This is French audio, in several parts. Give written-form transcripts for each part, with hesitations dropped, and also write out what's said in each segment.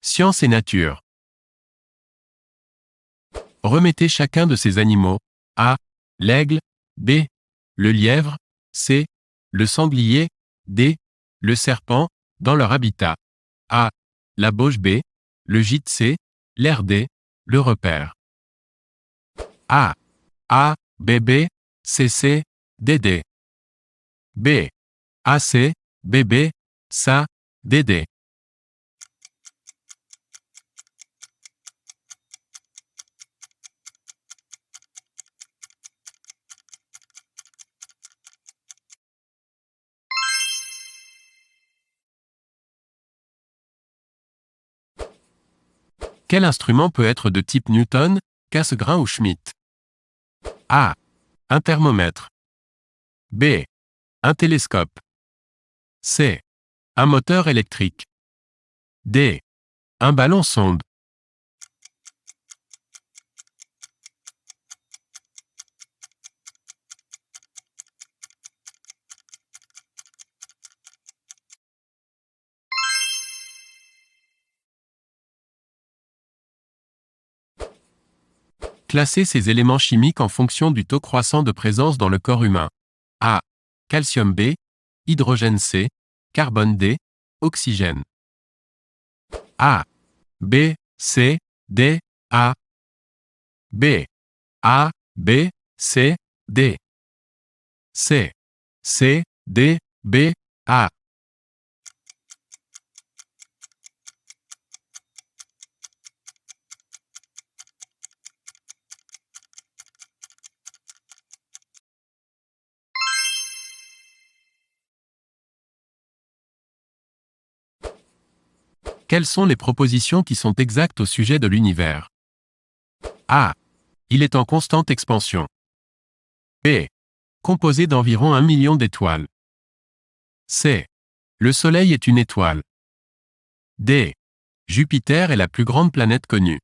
Science et nature. Remettez chacun de ces animaux. A. L'aigle. B. Le lièvre. C. Le sanglier. D. Le serpent, dans leur habitat. A. La bauge. B. Le gîte. C. L'air. D. Le repère. A. A. B. B. C. C. D. D. B. A. C. B. B. Ça. D. D. Quel instrument peut être de type Newton, Cassegrain ou Schmitt? A. Un thermomètre. B. Un télescope. C. Un moteur électrique. D. Un ballon-sonde. Classez ces éléments chimiques en fonction du taux croissant de présence dans le corps humain. A. Calcium. B. Hydrogène. C. Carbone. D. Oxygène. A. B. C. D. A. B. A. B. C. D. C. C. D. B. A. Quelles sont les propositions qui sont exactes au sujet de l'univers? A. Il est en constante expansion. B. Composé d'environ 1 million d'étoiles. C. Le Soleil est une étoile. D. Jupiter est la plus grande planète connue.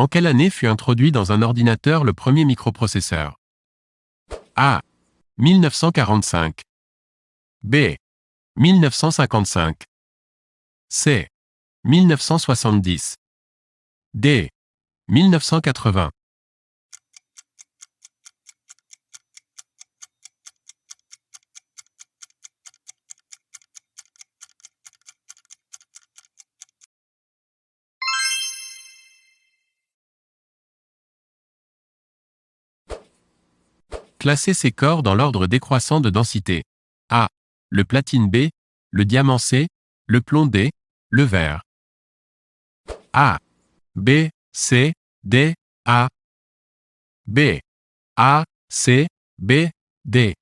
En quelle année fut introduit dans un ordinateur le premier microprocesseur? A. 1945. B. 1955. C. 1970. D. 1980. Classez ces corps dans l'ordre décroissant de densité. A. Le platine. B. Le diamant. C. Le plomb. D. Le verre. A. B. C. D. A. B. A. C. B. D.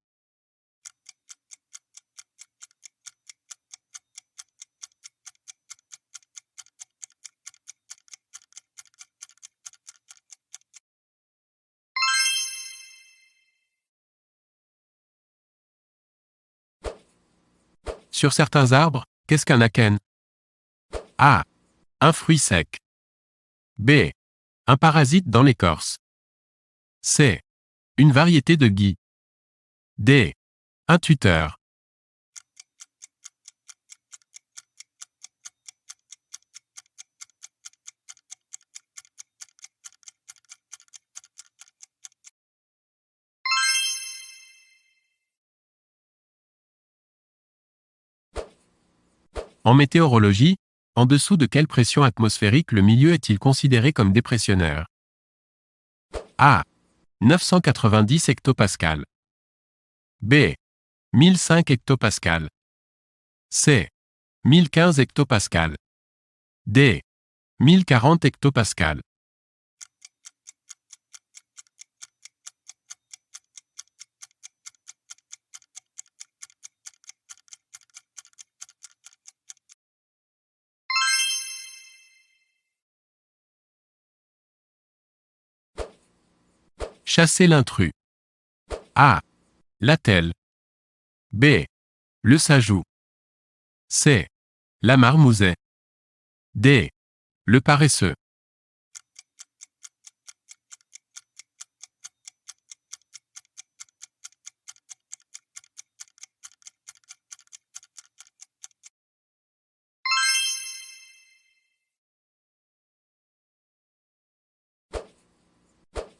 Sur certains arbres, qu'est-ce qu'un akène? A. Un fruit sec. B. Un parasite dans l'écorce. C. Une variété de gui. D. Un tuteur. En météorologie, en dessous de quelle pression atmosphérique le milieu est-il considéré comme dépressionnaire? A. 990 hectopascales. B. 1005 hectopascales. C. 1015 hectopascales. D. 1040 hectopascales. Chassez l'intrus. A. L'attelle. B. Le sajou. C. la marmousette. D. Le paresseux.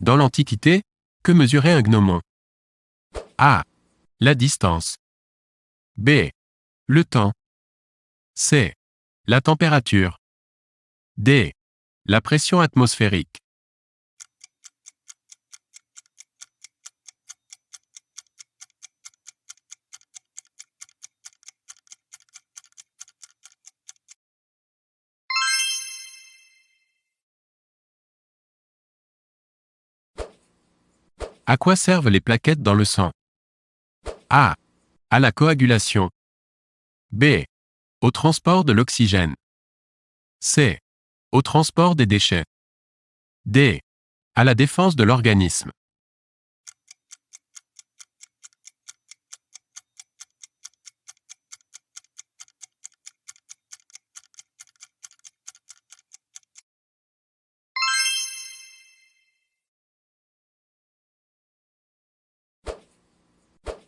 Dans l'Antiquité, que mesurait un gnomon? A. La distance. B. Le temps. C. La température. D. La pression atmosphérique. À quoi servent les plaquettes dans le sang? A. À la coagulation. B. Au transport de l'oxygène. C. Au transport des déchets. D. À la défense de l'organisme.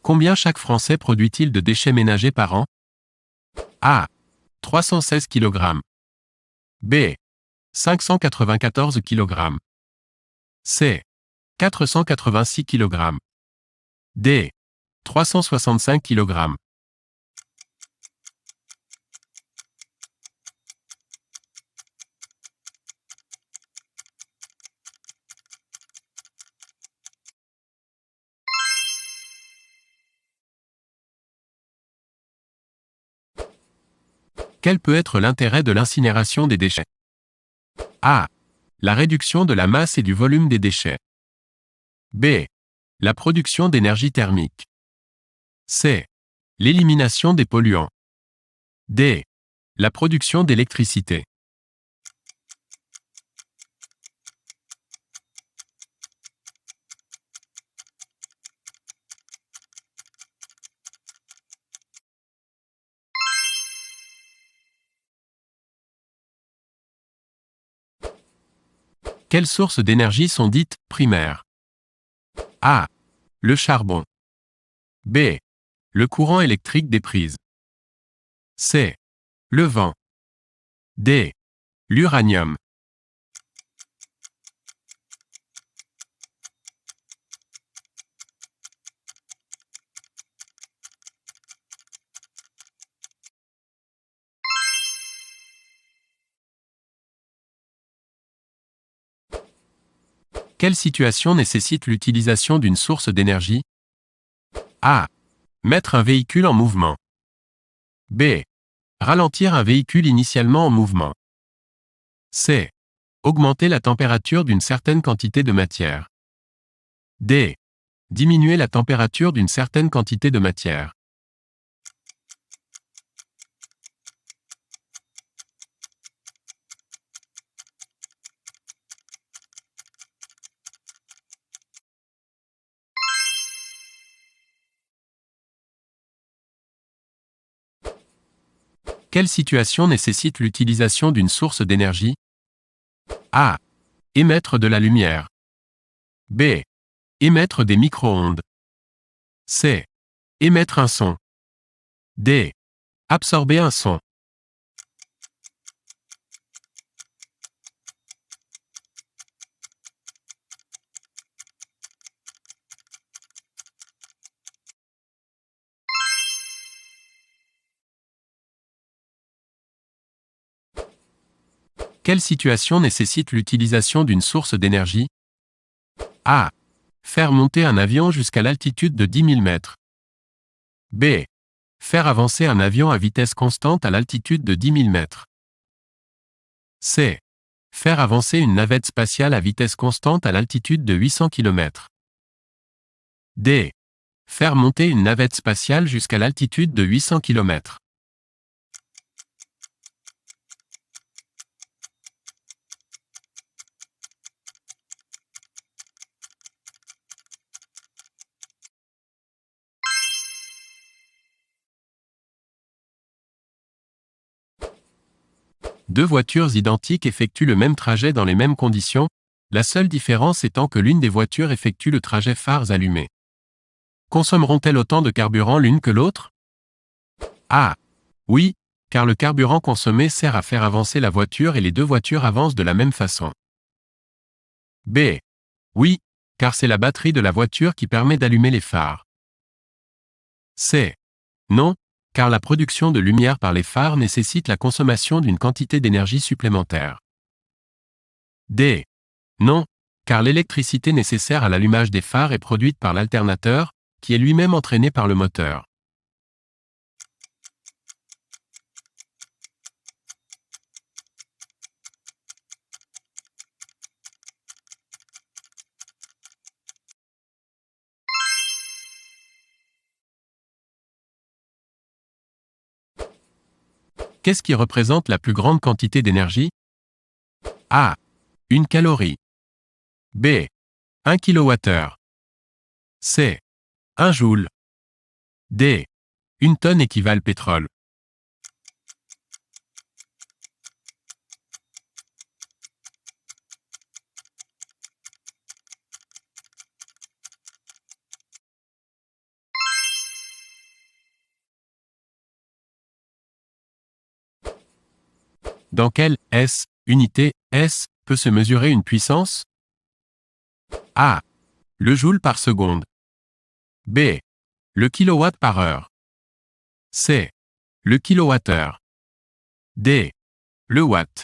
Combien chaque Français produit-il de déchets ménagers par an? A. 316 kg. B. 594 kg. C. 486 kg. D. 365 kg. Quel peut être l'intérêt de l'incinération des déchets? A. La réduction de la masse et du volume des déchets. B. La production d'énergie thermique. C. L'élimination des polluants. D. La production d'électricité. Quelles sources d'énergie sont dites primaires? A. Le charbon. B. Le courant électrique des prises. C. Le vent. D. L'uranium. Quelle situation nécessite l'utilisation d'une source d'énergie? A. Mettre un véhicule en mouvement. B. Ralentir un véhicule initialement en mouvement. C. Augmenter la température d'une certaine quantité de matière. D. Diminuer la température d'une certaine quantité de matière. Quelle situation nécessite l'utilisation d'une source d'énergie? A. Émettre de la lumière. B. Émettre des micro-ondes. C. Émettre un son. D. Absorber un son. Quelle situation nécessite l'utilisation d'une source d'énergie? A. Faire monter un avion jusqu'à l'altitude de 10 000 mètres. B. Faire avancer un avion à vitesse constante à l'altitude de 10 000 mètres. C. Faire avancer une navette spatiale à vitesse constante à l'altitude de 800 km. D. Faire monter une navette spatiale jusqu'à l'altitude de 800 km. Deux voitures identiques effectuent le même trajet dans les mêmes conditions, la seule différence étant que l'une des voitures effectue le trajet phares allumés. Consommeront-elles autant de carburant l'une que l'autre? A. Oui, car le carburant consommé sert à faire avancer la voiture et les deux voitures avancent de la même façon. B. Oui, car c'est la batterie de la voiture qui permet d'allumer les phares. C. Non, car la production de lumière par les phares nécessite la consommation d'une quantité d'énergie supplémentaire. D. Non, car l'électricité nécessaire à l'allumage des phares est produite par l'alternateur, qui est lui-même entraîné par le moteur. Qu'est-ce qui représente la plus grande quantité d'énergie? A. Une calorie. B. 1 kWh. C. 1 joule. D. Une tonne équivalent pétrole. Dans quelle unité peut se mesurer une puissance? A. Le joule par seconde. B. Le kilowatt par heure. C. Le kilowattheure. D. Le watt.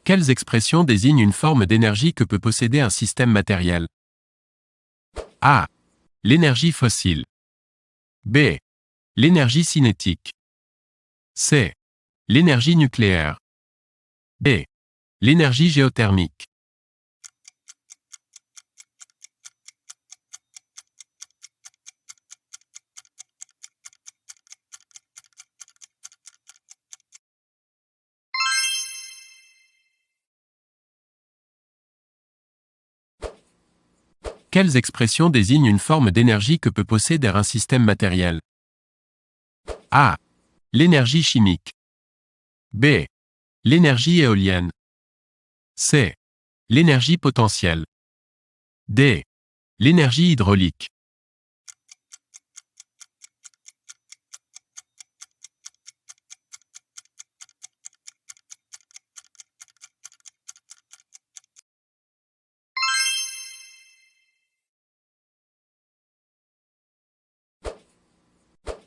Quelles expressions désignent une forme d'énergie que peut posséder un système matériel? A. L'énergie fossile. B. L'énergie cinétique. C. L'énergie nucléaire. D. L'énergie géothermique. Quelles expressions désignent une forme d'énergie que peut posséder un système matériel? A. L'énergie chimique. B. L'énergie éolienne. C. L'énergie potentielle. D. L'énergie hydraulique.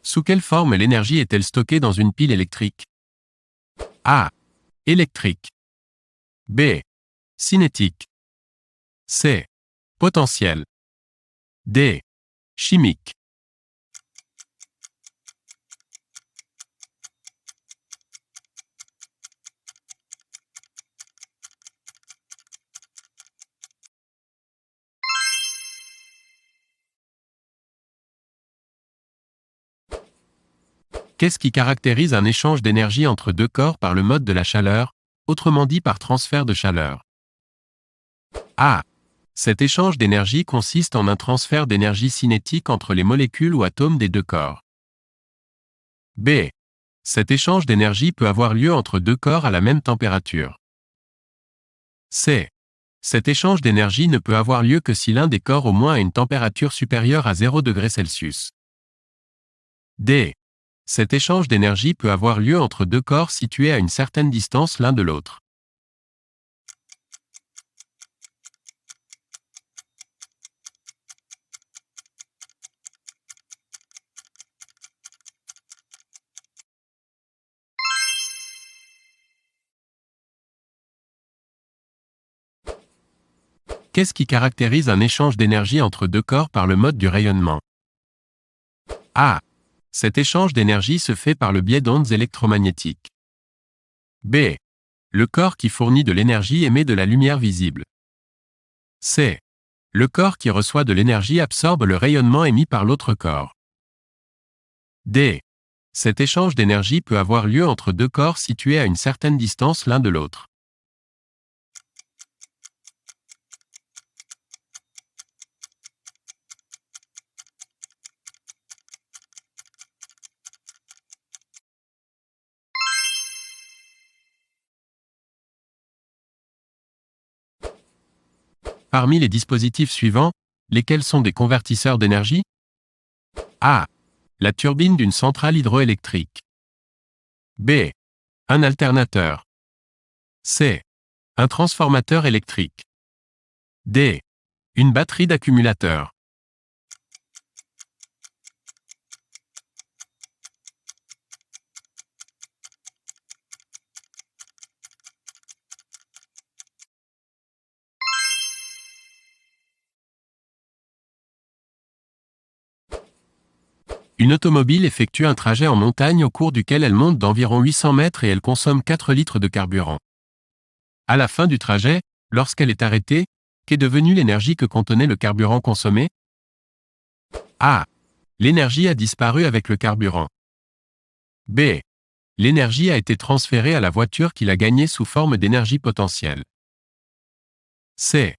Sous quelle forme l'énergie est-elle stockée dans une pile électrique? A. Électrique. B. Cinétique. C. Potentielle. D. Chimique. Qu'est-ce qui caractérise un échange d'énergie entre deux corps par le mode de la chaleur, autrement dit par transfert de chaleur? A. Cet échange d'énergie consiste en un transfert d'énergie cinétique entre les molécules ou atomes des deux corps. B. Cet échange d'énergie peut avoir lieu entre deux corps à la même température. C. Cet échange d'énergie ne peut avoir lieu que si l'un des corps au moins a une température supérieure à 0 degré Celsius. D. Cet échange d'énergie peut avoir lieu entre deux corps situés à une certaine distance l'un de l'autre. Qu'est-ce qui caractérise un échange d'énergie entre deux corps par le mode du rayonnement? A. Cet échange d'énergie se fait par le biais d'ondes électromagnétiques. B. Le corps qui fournit de l'énergie émet de la lumière visible. C. Le corps qui reçoit de l'énergie absorbe le rayonnement émis par l'autre corps. D. Cet échange d'énergie peut avoir lieu entre deux corps situés à une certaine distance l'un de l'autre. Parmi les dispositifs suivants, lesquels sont des convertisseurs d'énergie? A. La turbine d'une centrale hydroélectrique. B. Un alternateur. C. Un transformateur électrique. D. Une batterie d'accumulateur. Une automobile effectue un trajet en montagne au cours duquel elle monte d'environ 800 mètres et elle consomme 4 litres de carburant. À la fin du trajet, lorsqu'elle est arrêtée, qu'est devenue l'énergie que contenait le carburant consommé? A. L'énergie a disparu avec le carburant. B. L'énergie a été transférée à la voiture qui l'a gagnée sous forme d'énergie potentielle. C.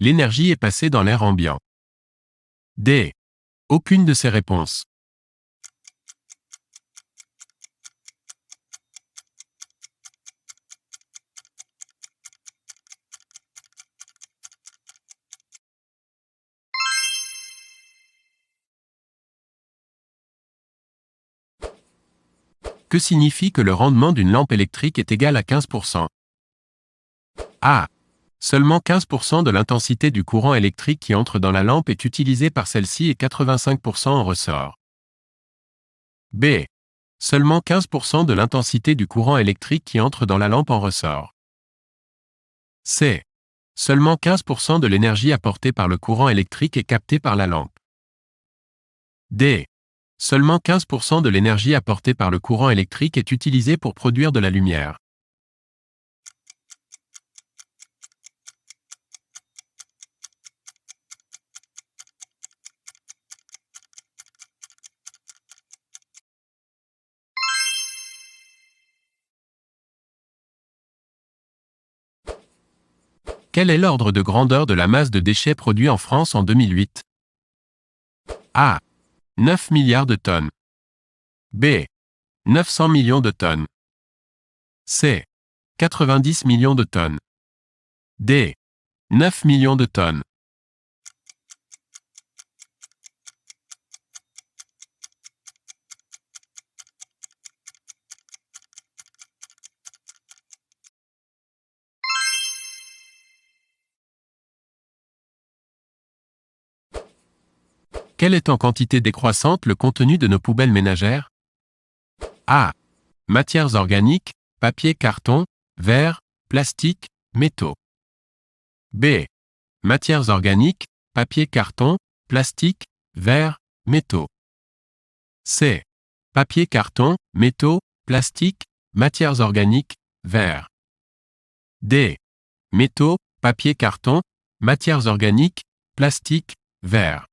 L'énergie est passée dans l'air ambiant. D. Aucune de ces réponses. Que signifie que le rendement d'une lampe électrique est égal à 15%? A. Seulement 15% de l'intensité du courant électrique qui entre dans la lampe est utilisée par celle-ci et 85% en ressort. B. Seulement 15% de l'intensité du courant électrique qui entre dans la lampe en ressort. C. Seulement 15% de l'énergie apportée par le courant électrique est captée par la lampe. D. Seulement 15% de l'énergie apportée par le courant électrique est utilisée pour produire de la lumière. Quel est l'ordre de grandeur de la masse de déchets produits en France en 2008? A. 9 milliards de tonnes. B. 900 millions de tonnes. C. 90 millions de tonnes. D. 9 millions de tonnes. Quel est en quantité décroissante le contenu de nos poubelles ménagères? A. Matières organiques, papier, carton, verre, plastique, métaux. B. Matières organiques, papier, carton, plastique, verre, métaux. C. Papier, carton, métaux, plastique, matières organiques, verre. D. Métaux, papier, carton, matières organiques, plastique, verre.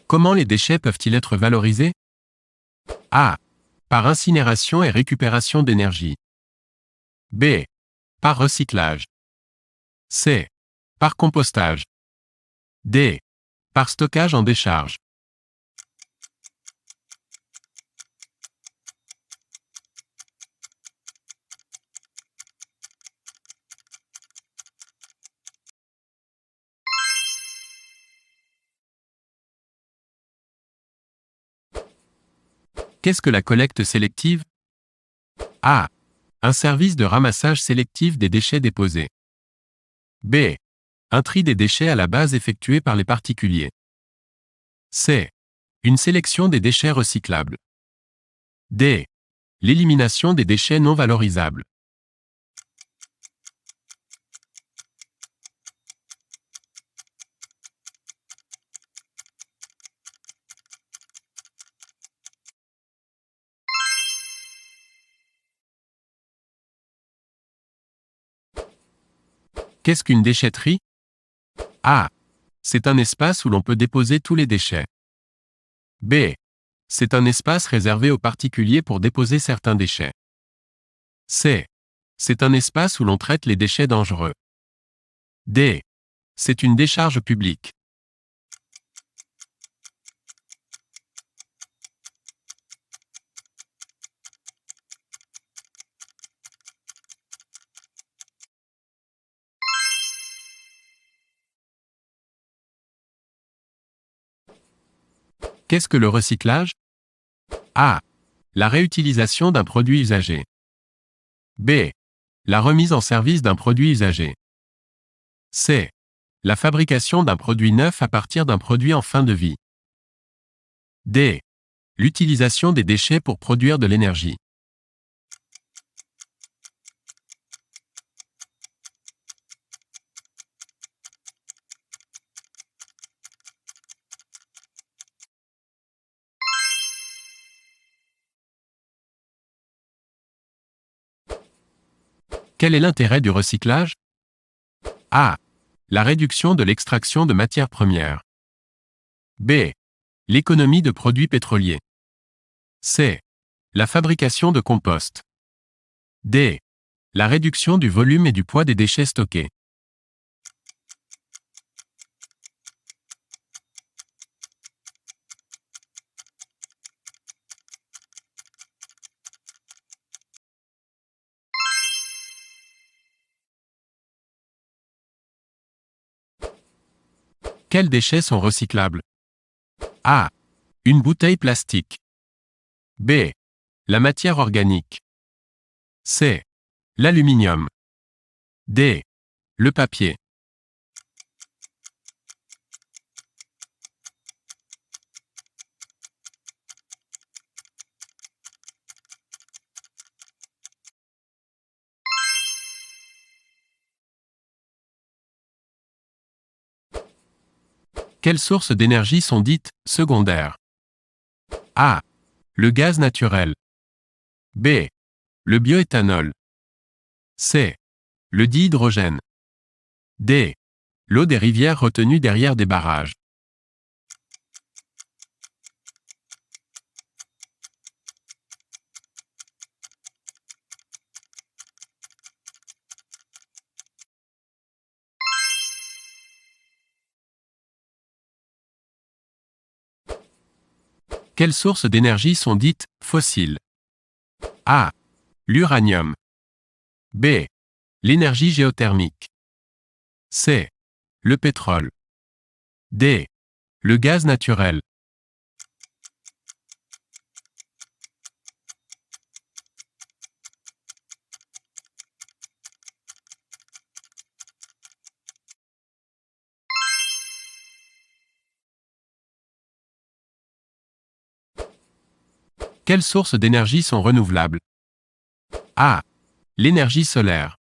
Comment les déchets peuvent-ils être valorisés? A. Par incinération et récupération d'énergie. B. Par recyclage. C. Par compostage. D. Par stockage en décharge. Qu'est-ce que la collecte sélective? A. Un service de ramassage sélectif des déchets déposés. B. Un tri des déchets à la base effectué par les particuliers. C. Une sélection des déchets recyclables. D. L'élimination des déchets non valorisables. Qu'est-ce qu'une déchetterie? A. C'est un espace où l'on peut déposer tous les déchets. B. C'est un espace réservé aux particuliers pour déposer certains déchets. C. C'est un espace où l'on traite les déchets dangereux. D. C'est une décharge publique. Qu'est-ce que le recyclage? A. La réutilisation d'un produit usagé. B. La remise en service d'un produit usagé. C. La fabrication d'un produit neuf à partir d'un produit en fin de vie. D. L'utilisation des déchets pour produire de l'énergie. Quel est l'intérêt du recyclage? A. La réduction de l'extraction de matières premières. B. L'économie de produits pétroliers. C. La fabrication de compost. D. La réduction du volume et du poids des déchets stockés. Quels déchets sont recyclables? A. Une bouteille plastique. B. La matière organique. C. L'aluminium. D. Le papier. Quelles sources d'énergie sont dites secondaires? A. Le gaz naturel. B. Le bioéthanol. C. Le dihydrogène. D. L'eau des rivières retenue derrière des barrages. Quelles sources d'énergie sont dites fossiles? A. L'uranium. B. L'énergie géothermique. C. Le pétrole. D. Le gaz naturel. Quelles sources d'énergie sont renouvelables? A. L'énergie solaire.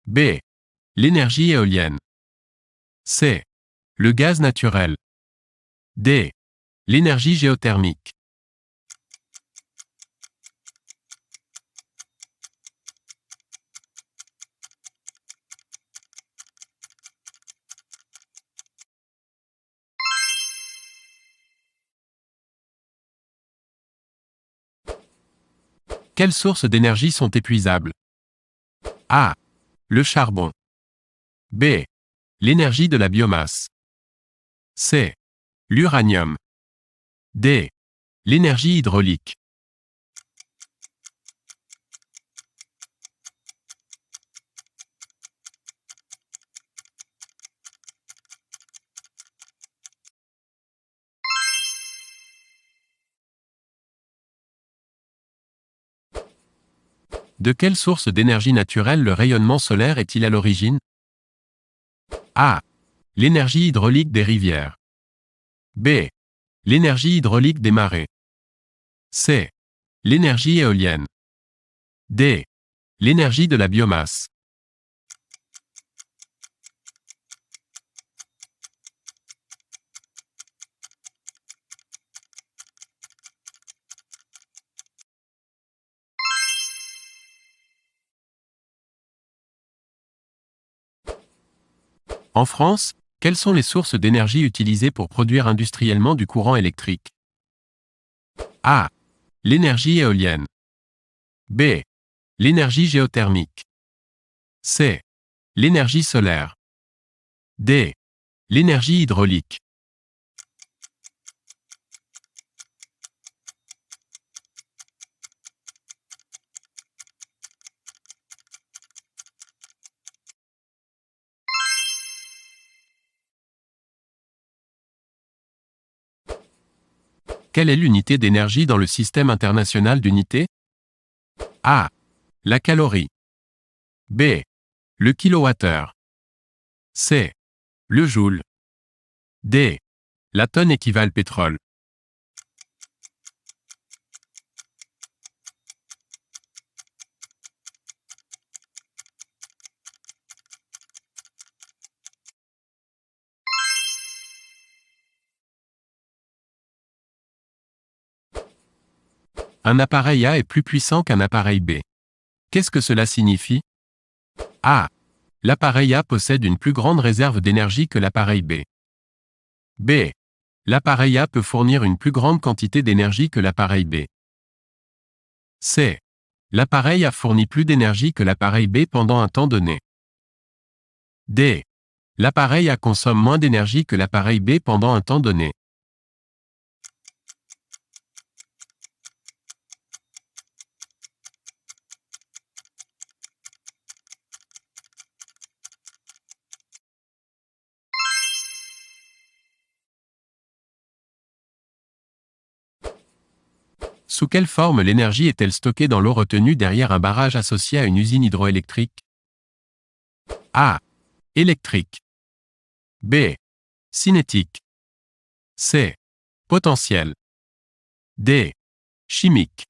B. L'énergie éolienne. C. Le gaz naturel. D. L'énergie géothermique. Quelles sources d'énergie sont épuisables? A. Le charbon. B. L'énergie de la biomasse. C. L'uranium. D. L'énergie hydraulique. De quelle source d'énergie naturelle le rayonnement solaire est-il à l'origine? A. L'énergie hydraulique des rivières. B. L'énergie hydraulique des marées. C. L'énergie éolienne. D. L'énergie de la biomasse. En France, quelles sont les sources d'énergie utilisées pour produire industriellement du courant électrique? A. L'énergie éolienne. B. L'énergie géothermique. C. L'énergie solaire. D. L'énergie hydraulique. Quelle est l'unité d'énergie dans le système international d'unités? A. La calorie. B. Le kilowattheure. C. Le joule. D. La tonne équivalent pétrole. Un appareil A est plus puissant qu'un appareil B. Qu'est-ce que cela signifie? A. L'appareil A possède une plus grande réserve d'énergie que l'appareil B. B. L'appareil A peut fournir une plus grande quantité d'énergie que l'appareil B. C. L'appareil A fournit plus d'énergie que l'appareil B pendant un temps donné. D. L'appareil A consomme moins d'énergie que l'appareil B pendant un temps donné. Sous quelle forme l'énergie est-elle stockée dans l'eau retenue derrière un barrage associé à une usine hydroélectrique? A. Électrique. B. Cinétique. C. Potentiel. D. Chimique.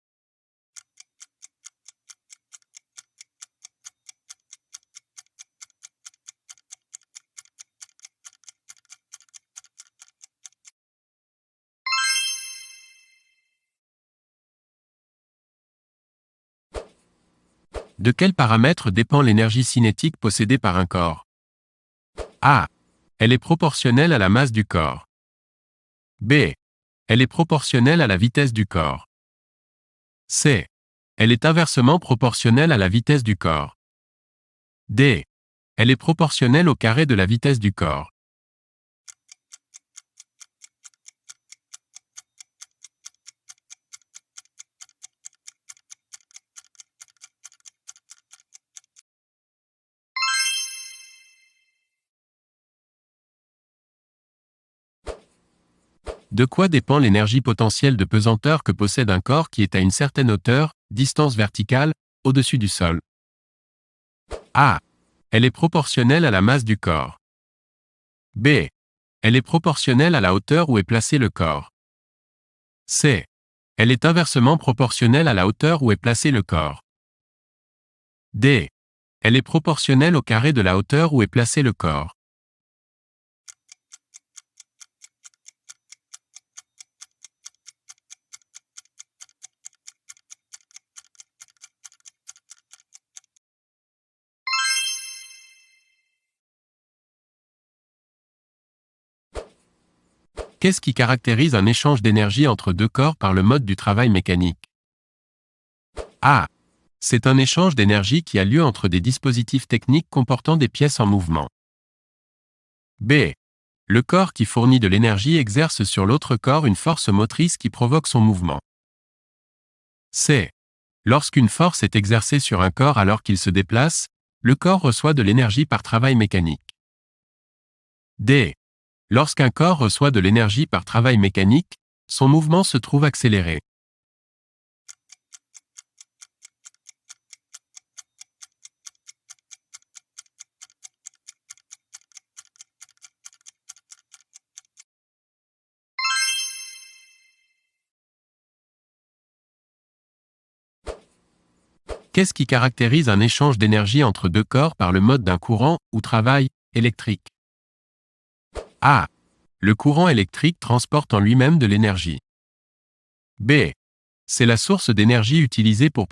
De quels paramètres dépend l'énergie cinétique possédée par un corps? A. Elle est proportionnelle à la masse du corps. B. Elle est proportionnelle à la vitesse du corps. C. Elle est inversement proportionnelle à la vitesse du corps. D. Elle est proportionnelle au carré de la vitesse du corps. De quoi dépend l'énergie potentielle de pesanteur que possède un corps qui est à une certaine hauteur, distance verticale, au-dessus du sol? A. Elle est proportionnelle à la masse du corps. B. Elle est proportionnelle à la hauteur où est placé le corps. C. Elle est inversement proportionnelle à la hauteur où est placé le corps. D. Elle est proportionnelle au carré de la hauteur où est placé le corps. Qu'est-ce qui caractérise un échange d'énergie entre deux corps par le mode du travail mécanique? A. C'est un échange d'énergie qui a lieu entre des dispositifs techniques comportant des pièces en mouvement. B. Le corps qui fournit de l'énergie exerce sur l'autre corps une force motrice qui provoque son mouvement. C. Lorsqu'une force est exercée sur un corps alors qu'il se déplace, le corps reçoit de l'énergie par travail mécanique. D. Lorsqu'un corps reçoit de l'énergie par travail mécanique, son mouvement se trouve accéléré. Qu'est-ce qui caractérise un échange d'énergie entre deux corps par le mode d'un courant, ou travail, électrique? A. Le courant électrique transporte en lui-même de l'énergie. B. C'est la source d'énergie utilisée pour